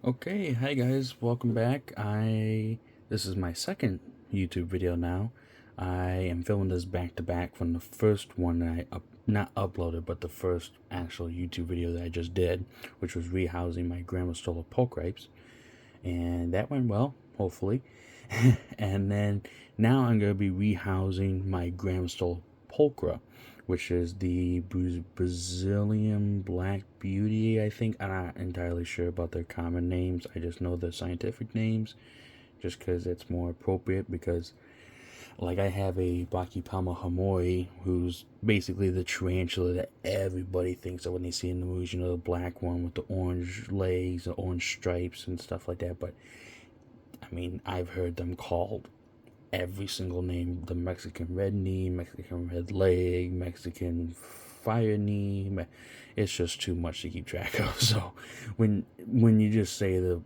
Okay, hi guys, welcome back. This is my second YouTube video now. I am filming this back to back from the first one that not uploaded, but the first actual YouTube video that I just did, which was rehousing my Grammastola Pulchra, and that went well, hopefully. And then now I'm going to be rehousing my Grammastola Pulchra, which is the Brazilian Black Beauty, I think. I'm not entirely sure about their common names. I just know their scientific names just because it's more appropriate, because like I have a Brachypelma hamori, who's basically the tarantula that everybody thinks of when they see in the movies, you know, the black one with the orange legs, the orange stripes and stuff like that. But I mean, I've heard them called every single name: the Mexican red knee, Mexican red leg, Mexican fire knee. It's just too much to keep track of. So when you just say the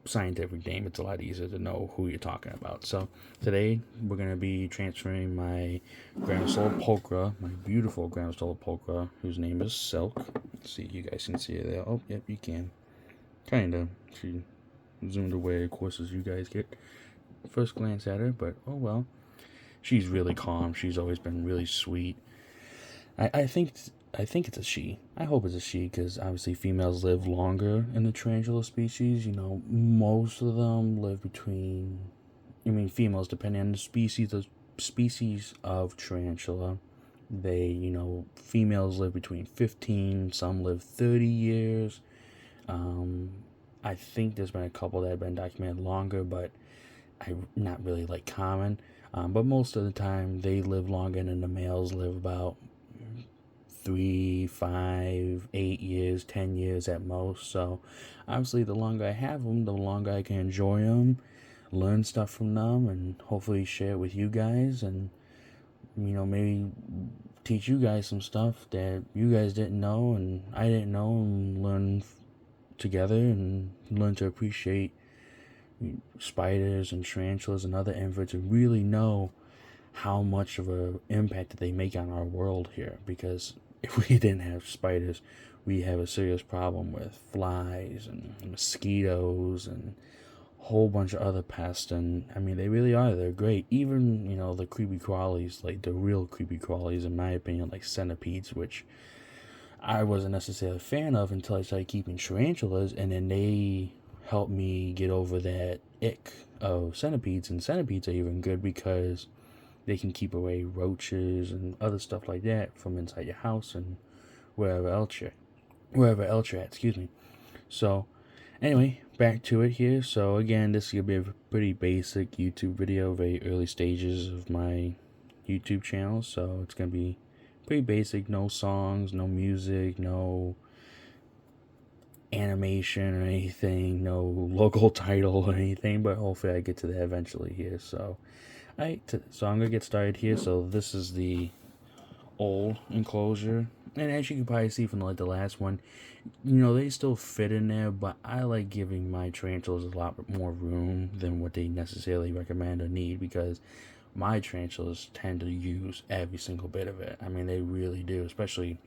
scientific name, it's a lot easier to know who you're talking about. So today we're going to be transferring my Grammastola Pulchra, my beautiful Grammastola Pulchra, whose name is Silk. Let's see, you guys can see it there. Oh, yep, you can. Kinda. She zoomed away, of course, as you guys get first glance at her, but oh well. She's really calm. She's always been really sweet. I think it's a she. I hope it's a she, because obviously females live longer in the tarantula species. You know, most of them live between. I mean, females, depending on the species of tarantula, females live between 15. Some live 30 years. I think there's been a couple that have been documented longer, but not really like common. But most of the time they live longer, and the males live about 3, 5, 8 years, 10 years at most. So obviously the longer I have them, the longer I can enjoy them, learn stuff from them, and hopefully share it with you guys, and maybe teach you guys some stuff that you guys didn't know and I didn't know, and learn together and learn to appreciate spiders and tarantulas and other inverts, and really know how much of an impact that they make on our world here. Because if we didn't have spiders, we have a serious problem with flies and mosquitoes and a whole bunch of other pests. And I mean, they really are. They're great. Even, the creepy crawlies, like the real creepy crawlies, in my opinion, like centipedes, which I wasn't necessarily a fan of until I started keeping tarantulas, and then they helped me get over that ick of centipedes. And centipedes are even good because they can keep away roaches and other stuff like that from inside your house and wherever else you're at, excuse me. So anyway, back to it here. So again, this is gonna be a pretty basic YouTube video, very early stages of my YouTube channel. So it's gonna be pretty basic, no songs, no music, no animation or anything, no local title or anything, but hopefully I get to that eventually here. So so I'm gonna get started here. So this is the old enclosure, and as you can probably see from like the last one, they still fit in there, but I like giving my tarantulas a lot more room than what they necessarily recommend or need, because my tarantulas tend to use every single bit of it. I mean, they really do, especially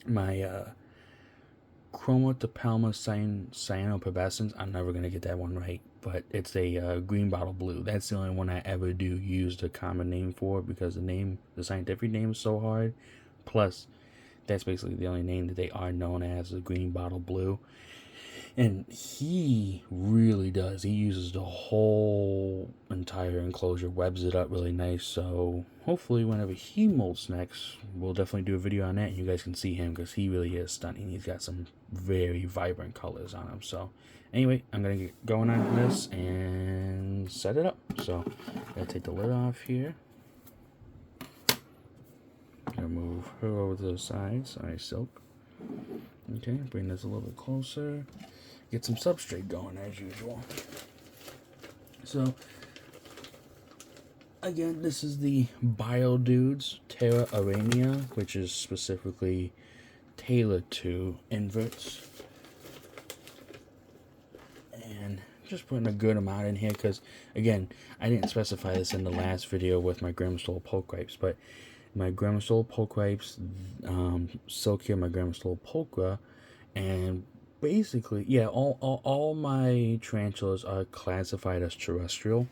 my Chromatopelma cyanopubescens. I'm never gonna get that one right, but it's a green bottle blue. That's the only one I ever do use the common name for, because the scientific name is so hard. Plus, that's basically the only name that they are known as, the green bottle blue. And he really does. He uses the whole entire enclosure, webs it up really nice. So hopefully whenever he molts next, we'll definitely do a video on that, and you guys can see him, because he really is stunning. He's got some very vibrant colors on him. So anyway, I'm going to get going on this and set it up. So I'm going to take the lid off here. I'm going to move her over to the side. Sorry, Silk. Okay, bring this a little bit closer. Get some substrate going as usual. So again, this is the BioDudes Terra Arania, which is specifically tailored to inverts. And just putting a good amount in here, because again, I didn't specify this in the last video with my Grammastola Pulchra, but my Grammastola Pulchra, Silk here, my Grammastola Pulchra, and basically, yeah, all my tarantulas are classified as terrestrial.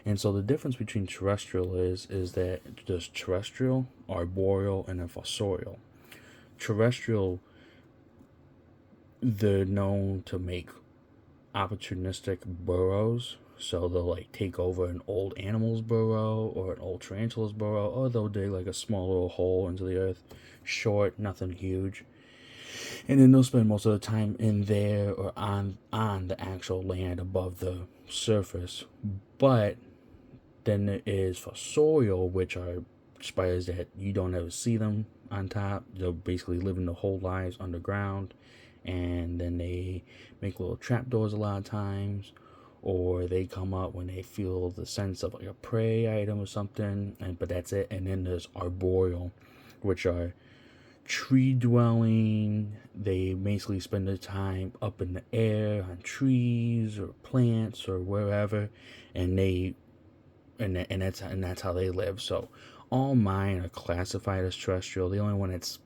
And so the difference between terrestrial is that there's terrestrial, arboreal, and then fossorial. Terrestrial, they're known to make opportunistic burrows. So they'll like take over an old animal's burrow or an old tarantula's burrow, or they'll dig like a small little hole into the earth. Short, nothing huge. And then they'll spend most of the time in there or on the actual land above the surface. But then there is fossorial, which are spiders that you don't ever see them on top. They're basically living their whole lives underground, and then they make little trapdoors a lot of times, or they come up when they feel the sense of like a prey item or something. And but that's it. And then there's arboreal, which are tree dwelling. They basically spend their time up in the air on trees or plants or wherever, and that's how they live. So all mine are classified as terrestrial. The only one that's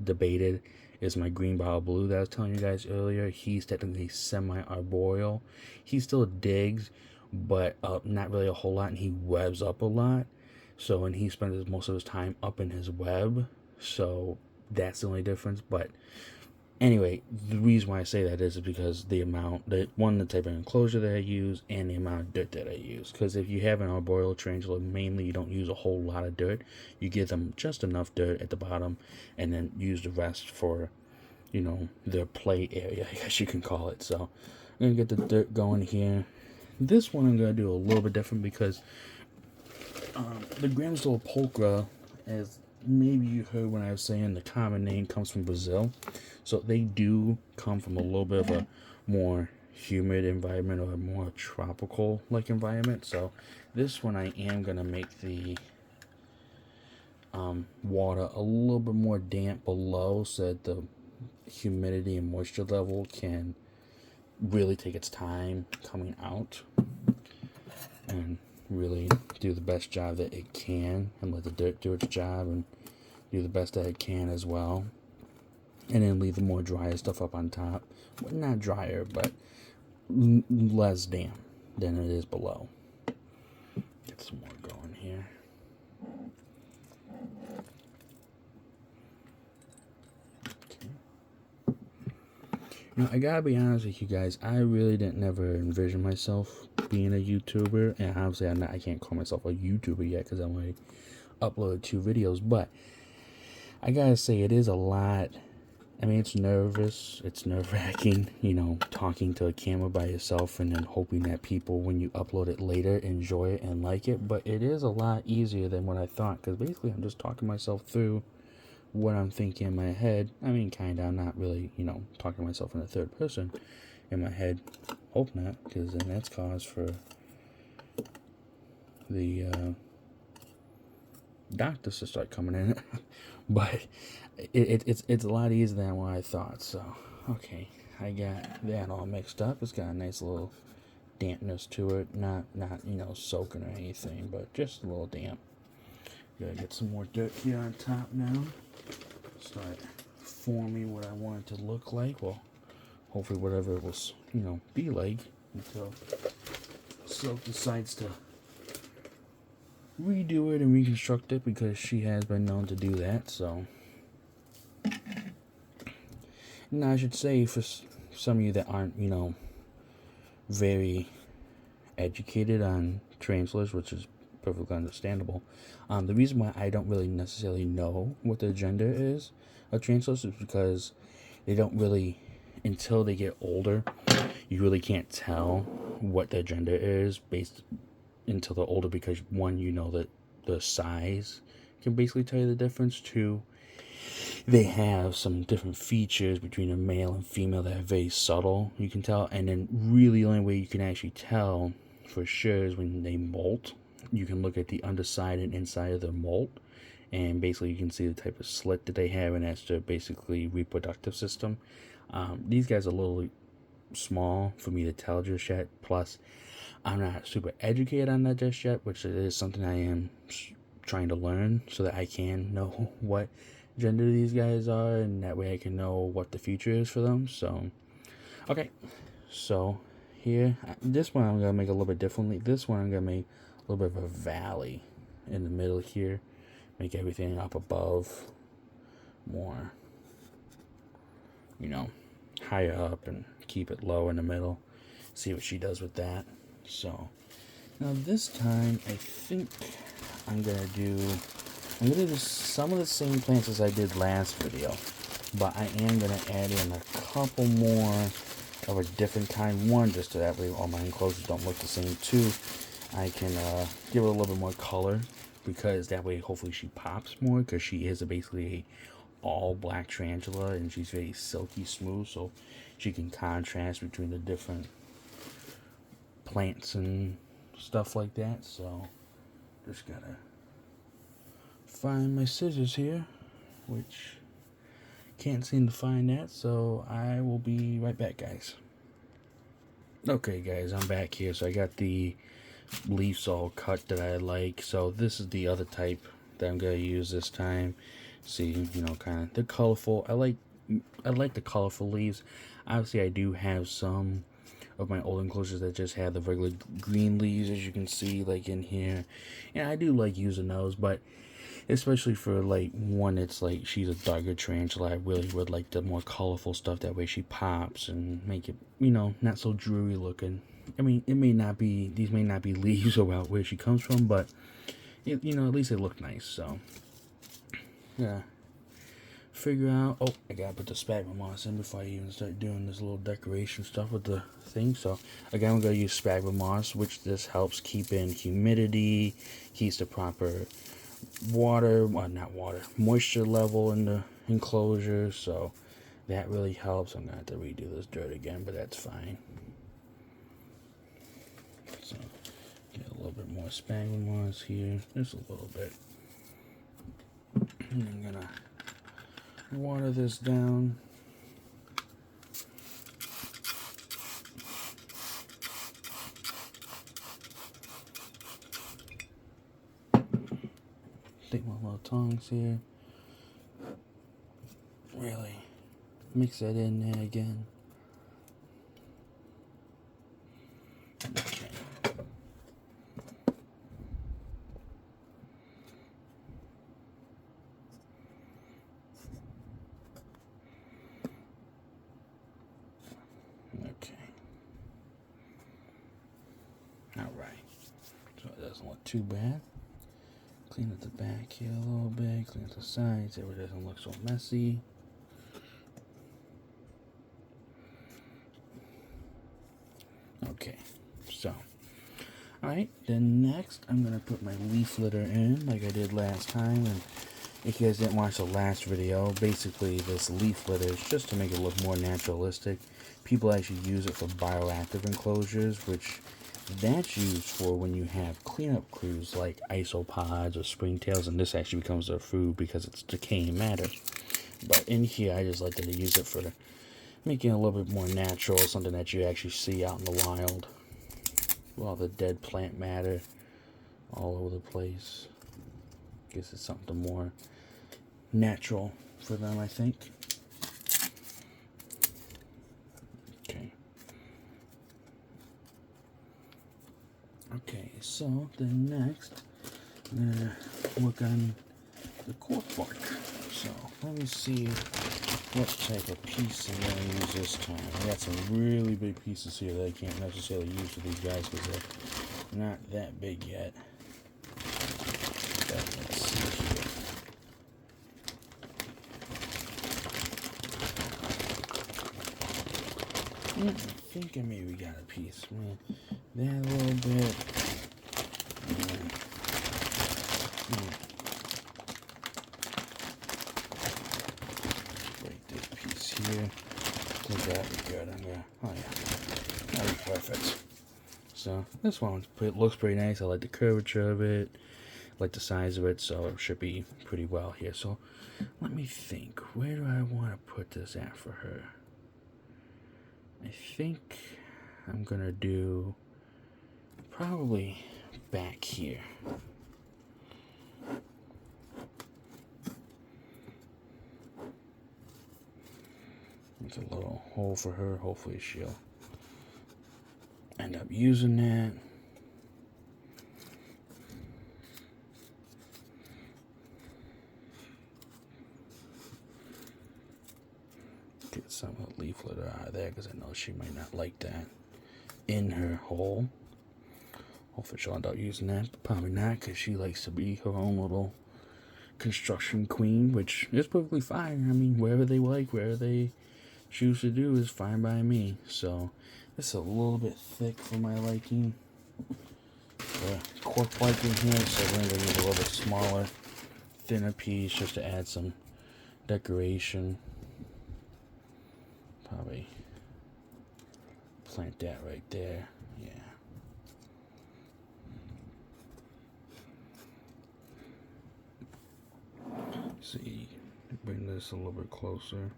debated is my green bottle blue that I was telling you guys earlier. He's technically semi-arboreal. He still digs, but not really a whole lot, and he webs up a lot. So, and he spends most of his time up in his web. So that's the only difference. But anyway, the reason why I say that is because the type of enclosure that I use, and the amount of dirt that I use. Because if you have an arboreal tarantula, mainly you don't use a whole lot of dirt. You give them just enough dirt at the bottom, and then use the rest for, their play area, I guess you can call it. So I'm gonna get the dirt going here. This one I'm gonna do a little bit different because the Grammastola Pulchra, as maybe you heard when I was saying the common name, comes from Brazil. So they do come from a little bit of a more humid environment or a more tropical like environment. So this one I am going to make the water a little bit more damp below so that the humidity and moisture level can really take its time coming out and really do the best job that it can, and let the dirt do its job and do the best that it can as well. And then leave the more drier stuff up on top. Well, not drier, but less damp than it is below. Get some more going here. I gotta be honest with you guys. I really didn't never envision myself being a YouTuber, and obviously I can't call myself a YouTuber yet because I only uploaded 2 videos. But I gotta say, it is a lot. I mean, it's nerve-wracking, talking to a camera by yourself and then hoping that people, when you upload it later, enjoy it and like it. But it is a lot easier than what I thought, because basically I'm just talking myself through what I'm thinking in my head. I mean, kinda, I'm not really, talking to myself in the third person in my head. Hope not, because then that's cause for the doctors to start coming in. But it's a lot easier than what I thought. So, okay, I got that all mixed up. It's got a nice little dampness to it. Not soaking or anything, but just a little damp. Gotta get some more dirt here on top now. Start forming what I want it to look like. Well, hopefully whatever it will, be like until Silk decides to redo it and reconstruct it, because she has been known to do that. So, now I should say, for some of you that aren't, very educated on tarantulas, which is perfectly understandable, the reason why I don't really necessarily know what the gender is of tarantulas is because they don't really, until they get older, you really can't tell what their gender is based until they're older, because one, that the size can basically tell you the difference. Two, they have some different features between a male and female that are very subtle, you can tell. And then really the only way you can actually tell for sure is when they molt. You can look at the underside and inside of their molt, and basically you can see the type of slit that they have, and that's their basically reproductive system. These guys are a little small for me to tell just yet. Plus, I'm not super educated on that just yet, which is something I am trying to learn so that I can know what gender these guys are, and that way I can know what the future is for them. So, okay, so here, this one I'm going to make a little bit differently. This one I'm going to make a little bit of a valley in the middle here. Make everything up above more, you know, higher up, and keep it low in the middle. See what she does with that. So, now this time, I think I'm going to do some of the same plants as I did last video, but I am going to add in a couple more of a different kind. One, just so that way all my enclosures don't look the same. Two, I can give it a little bit more color, because that way hopefully she pops more, because she is basically a all black tarantula, and she's very silky smooth, so she can contrast between the different plants and stuff like that. So just gotta find my scissors here, which can't seem to find that, so I will be right back, guys. Okay guys, I'm back here. So I got the leaves all cut that I like. So this is the other type that I'm gonna use this time. See, you know, kind of the colorful. I like the colorful leaves. Obviously I do have some of my old enclosures that just have the regular green leaves, as you can see, like in here, and I do like using those, but especially for like one, it's like she's a darker tarantula, I really would like the more colorful stuff. That way she pops and make it, you know, not so dreary looking. I mean, it may not be, these may not be leaves about where she comes from, but it, you know, at least they look nice. So yeah, figure out, oh, I gotta put the sphagnum moss in before I even start doing this little decoration stuff with the thing. So again, we're gonna use sphagnum moss, which this helps keep in humidity, keeps the proper moisture level in the enclosure, so that really helps. I'm gonna have to redo this dirt again, but that's fine. So get a little bit more sphagnum moss here, just a little bit, and I'm gonna water this down. Take my little tongs here, really mix that in there again. Okay. Okay. All right. So it doesn't look too bad. Clean up the back here a little bit, clean up the sides so it doesn't look so messy. Okay, so, alright, then next I'm going to put my leaf litter in like I did last time. And if you guys didn't watch the last video, basically this leaf litter is just to make it look more naturalistic. People actually use it for bioactive enclosures, which that's used for when you have cleanup crews like isopods or springtails, and this actually becomes their food because it's decaying matter. But in here, I just like to use it for making it a little bit more natural, something that you actually see out in the wild. All the dead plant matter all over the place. Guess it's something more natural for them, I think. Okay, so then next, I'm gonna work on the cork bark. So let me see what type of piece I'm gonna use this time. I got some really big pieces here that I can't necessarily use for these guys because they're not that big yet. But let's see here. I think I maybe got a piece. That a little bit. Break this piece here. I think that'll be good. Oh yeah, that'll be perfect. So this one looks pretty nice. I like the curvature of it. I like the size of it, so it should be pretty well here. So let me think. Where do I want to put this at for her? I think I'm gonna do probably back here. Make a little hole for her. Hopefully she'll end up using that. Get some of the leaf litter out of there because I know she might not like that in her hole. Hopefully she'll end up using that, but probably not because she likes to be her own little construction queen, which is perfectly fine. I mean, wherever they like, wherever they choose to do is fine by me. So this is a little bit thick for my liking. Cork liking here, so we're going to use a little bit smaller, thinner piece just to add some decoration. Probably plant that right there. Yeah. See, bring this a little bit closer.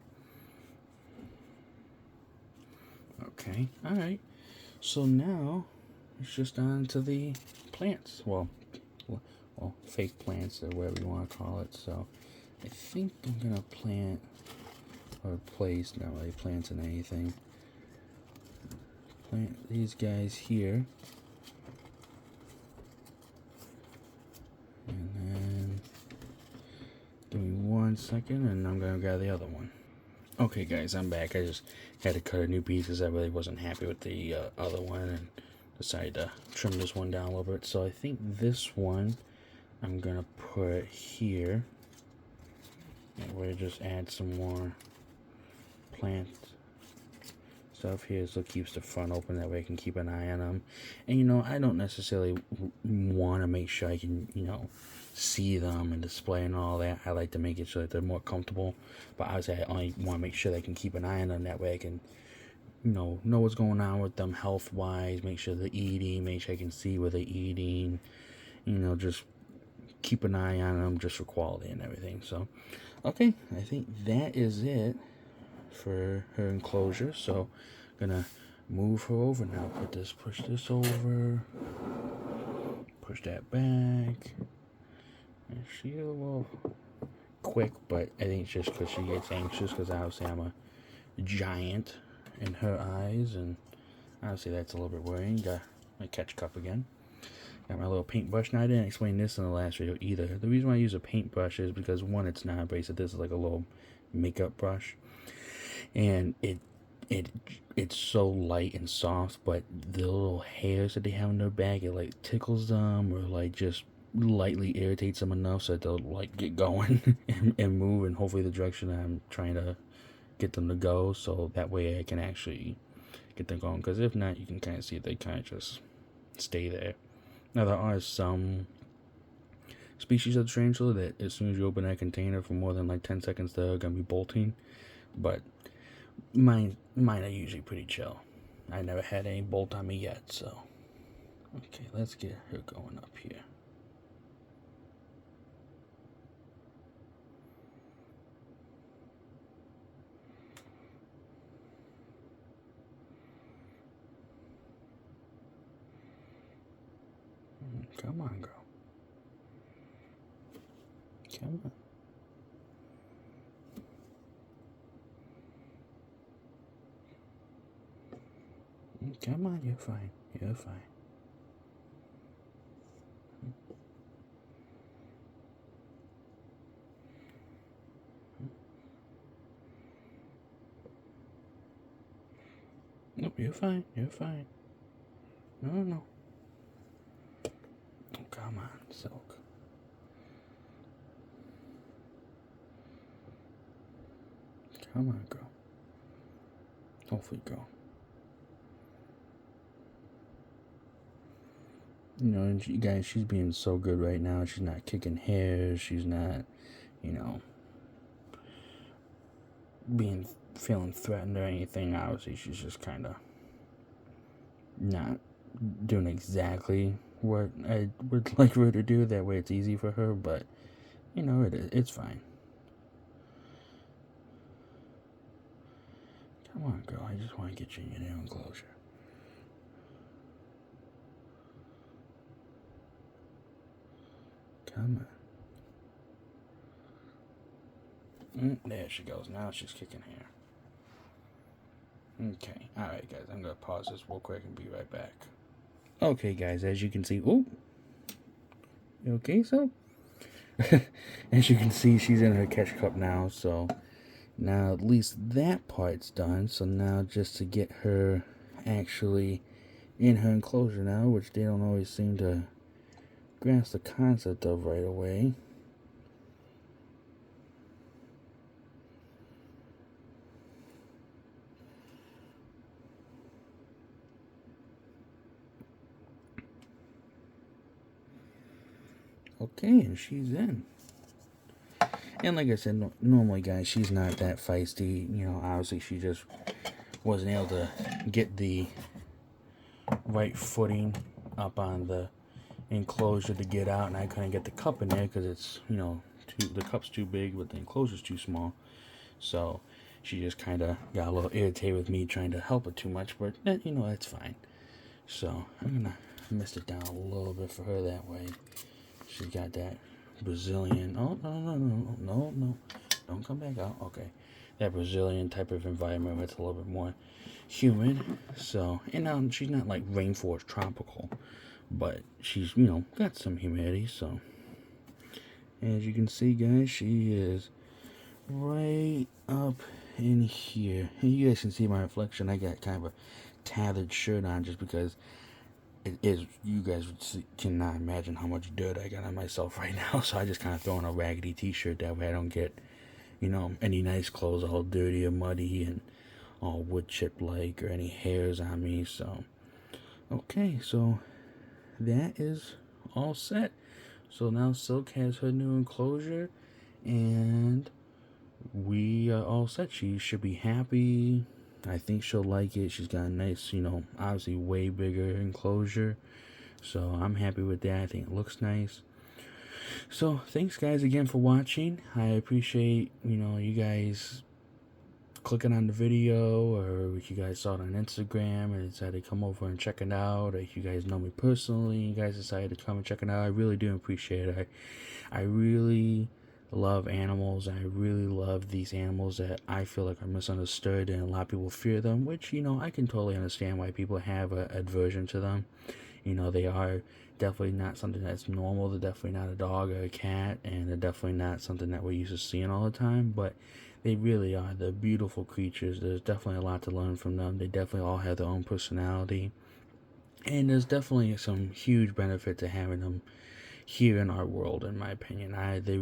Okay, all right. So now it's just on to the plants. Well, fake plants or whatever you want to call it. So I think I'm gonna plant or place, not really planting anything. Plant these guys here. And then give me 1 second and I'm gonna grab the other one. Okay guys, I'm back. I just had to cut a new piece because I really wasn't happy with the other one and decided to trim this one down a little bit. So I think this one I'm gonna put here. And we'll just add some more plant stuff here so it keeps the front open. That way I can keep an eye on them. And you know, I don't necessarily want to make sure I can, you know, see them and display and all that. I like to make it so that they're more comfortable. But obviously I only want to make sure that I can keep an eye on them. That way I can, you know what's going on with them health wise, make sure they're eating, make sure I can see where they're eating, you know, just keep an eye on them just for quality and everything. So okay, I think that is it for her enclosure. So gonna move her over now. Push this over, push that back. And she's a little quick, but I think it's just because she gets anxious because obviously I'm a giant in her eyes, and obviously that's a little bit worrying. Got my catch cup again. Got my little paintbrush. Now I didn't explain this in the last video either. The reason why I use a paintbrush is because one, it's not abrasive. This is like a little makeup brush, and it's so light and soft, but the little hairs that they have in their back, it like tickles them or like just lightly irritates them enough so that they'll like get going and move in hopefully the direction I'm trying to get them to go, so that way I can actually get them going, because if not, you can kind of see they kind of just stay there. Now there are some species of tarantula that as soon as you open that container for more than like 10 seconds they're gonna be bolting, but mine are usually pretty chill. I never had any bolt on me yet. So okay, let's get her going up here. Come on, girl. Come on. Come on, you're fine. You're fine. Nope, you're fine. You're fine. No. Oh, come on, Silk. Come on, girl. Hopefully, girl. You know, you guys, she's being so good right now. She's not kicking hairs. She's not, you know, feeling threatened or anything. Obviously, she's just kind of not doing exactly what I would like her to do. That way it's easy for her, but, you know, it's fine. Come on, girl. I just want to get you in your new enclosure. Come on. There she goes. Now she's kicking hair. Okay, alright, guys, I'm gonna pause this real quick and be right back. Okay, guys, as you can see, oh, okay, so as you can see, she's in her catch cup now, so now at least that part's done. So now just to get her actually in her enclosure now, which they don't always seem to grasp the concept of right away. Okay, and she's in. And like I said, normally, guys, she's not that feisty. You know, obviously, she just wasn't able to get the right footing up on the enclosure to get out, and I couldn't get the cup in there because it's, you know, the cup's too big, but the enclosure's too small. So she just kind of got a little irritated with me trying to help her too much, but you know, that's fine. So I'm gonna mist it down a little bit for her that way. She's got that Brazilian. Oh, no, don't come back out. Okay, that Brazilian type of environment where it's a little bit more humid. So, and she's not like rainforest tropical, but she's, you know, got some humidity. So as you can see, guys, she is right up in here. And you guys can see my reflection. I got kind of a tattered shirt on just because it is, you guys cannot imagine how much dirt I got on myself right now. So I just kind of throw on a raggedy t-shirt that way I don't get, you know, any nice clothes all dirty or muddy and all wood chip like, or any hairs on me. So okay, so that is all set. So now Silk has her new enclosure, and we are all set. She should be happy. I think she'll like it. She's got a nice, you know, obviously way bigger enclosure. So I'm happy with that. I think it looks nice. So thanks, guys, again for watching. I appreciate, you know, you guys clicking on the video, or if you guys saw it on Instagram and decided to come over and check it out, or if you guys know me personally, you guys decided to come and check it out. I really do appreciate it. I really love animals. I really love these animals that I feel like are misunderstood, and a lot of people fear them, which, you know, I can totally understand why people have an aversion to them. You know, they are definitely not something that's normal. They're definitely not a dog or a cat, and they're definitely not something that we're used to seeing all the time, but they really are. They're beautiful creatures. There's definitely a lot to learn from them. They definitely all have their own personality, and there's definitely some huge benefit to having them here in our world, in my opinion. There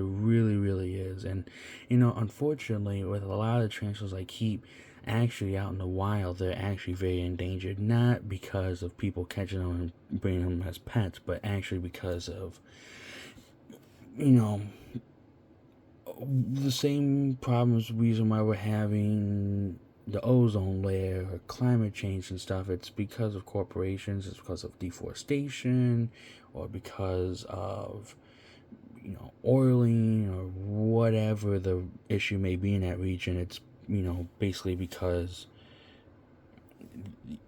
really is. And, you know, unfortunately, with a lot of the tarantulas I keep actually out in the wild, they're actually very endangered, not because of people catching them and bringing them as pets, but actually because of, you know, the same problems, reason why we're having the ozone layer or climate change and stuff. It's because of corporations, it's because of deforestation, or because of, you know, oiling, or whatever the issue may be in that region. It's, you know, basically because,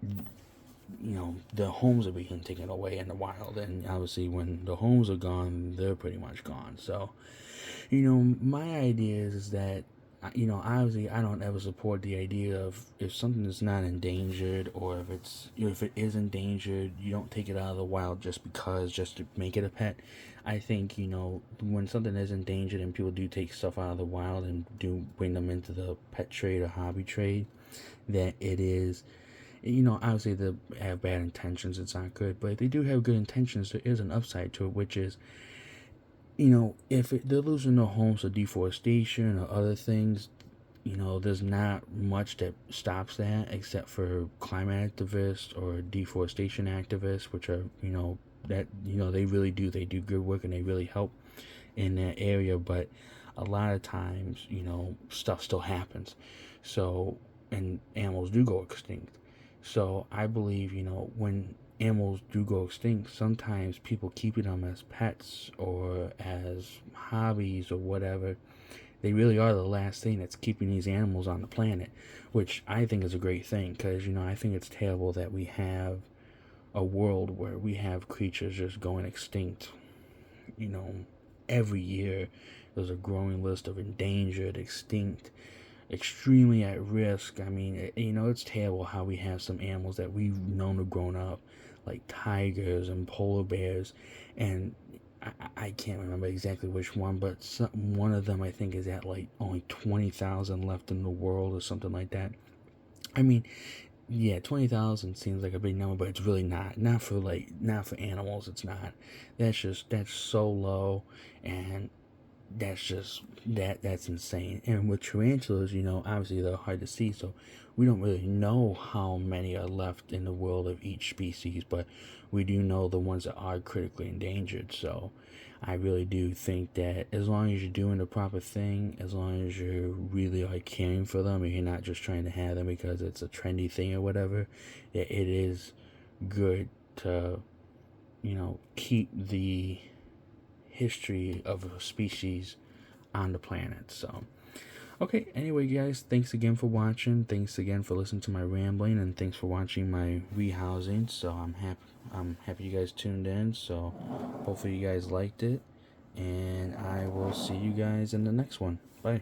you know, the homes are being taken away in the wild, and obviously when the homes are gone, they're pretty much gone. So, you know, my idea is that, you know, obviously I don't ever support the idea of, if something is not endangered, or if it's, you know, if it is endangered, you don't take it out of the wild just to make it a pet. I think, you know, when something is endangered and people do take stuff out of the wild and do bring them into the pet trade or hobby trade, that it is, you know, obviously they have bad intentions, it's not good, but if they do have good intentions, there is an upside to it, which is, you know, if they're losing their homes to deforestation or other things, you know, there's not much that stops that except for climate activists or deforestation activists, which are, you know, that, you know, they do good work and they really help in that area. But a lot of times, you know, stuff still happens. So, and animals do go extinct. So I believe, you know, when animals do go extinct, sometimes people keeping them as pets or as hobbies or whatever, they really are the last thing that's keeping these animals on the planet, which I think is a great thing, because, you know, I think it's terrible that we have a world where we have creatures just going extinct. You know, every year there's a growing list of endangered, extinct extremely at risk. I mean, it's terrible how we have some animals that we've known have grown up, like tigers and polar bears, and I can't remember exactly which one, but one of them I think is at like only 20,000 left in the world or something like that. I mean, yeah, 20,000 seems like a big number, but it's really not. Not for animals. It's not. That's so low, and that's insane. And with tarantulas, obviously they're hard to see, so we don't really know how many are left in the world of each species, but we do know the ones that are critically endangered. So I really do think that as long as you're doing the proper thing, as long as you really are caring for them and you're not just trying to have them because it's a trendy thing or whatever, that it is good to keep the history of a species on the planet. So, okay, anyway, guys, thanks again for watching. Thanks again for listening to my rambling, and thanks for watching my rehousing. So I'm happy you guys tuned in. So hopefully you guys liked it, and I will see you guys in the next one. Bye.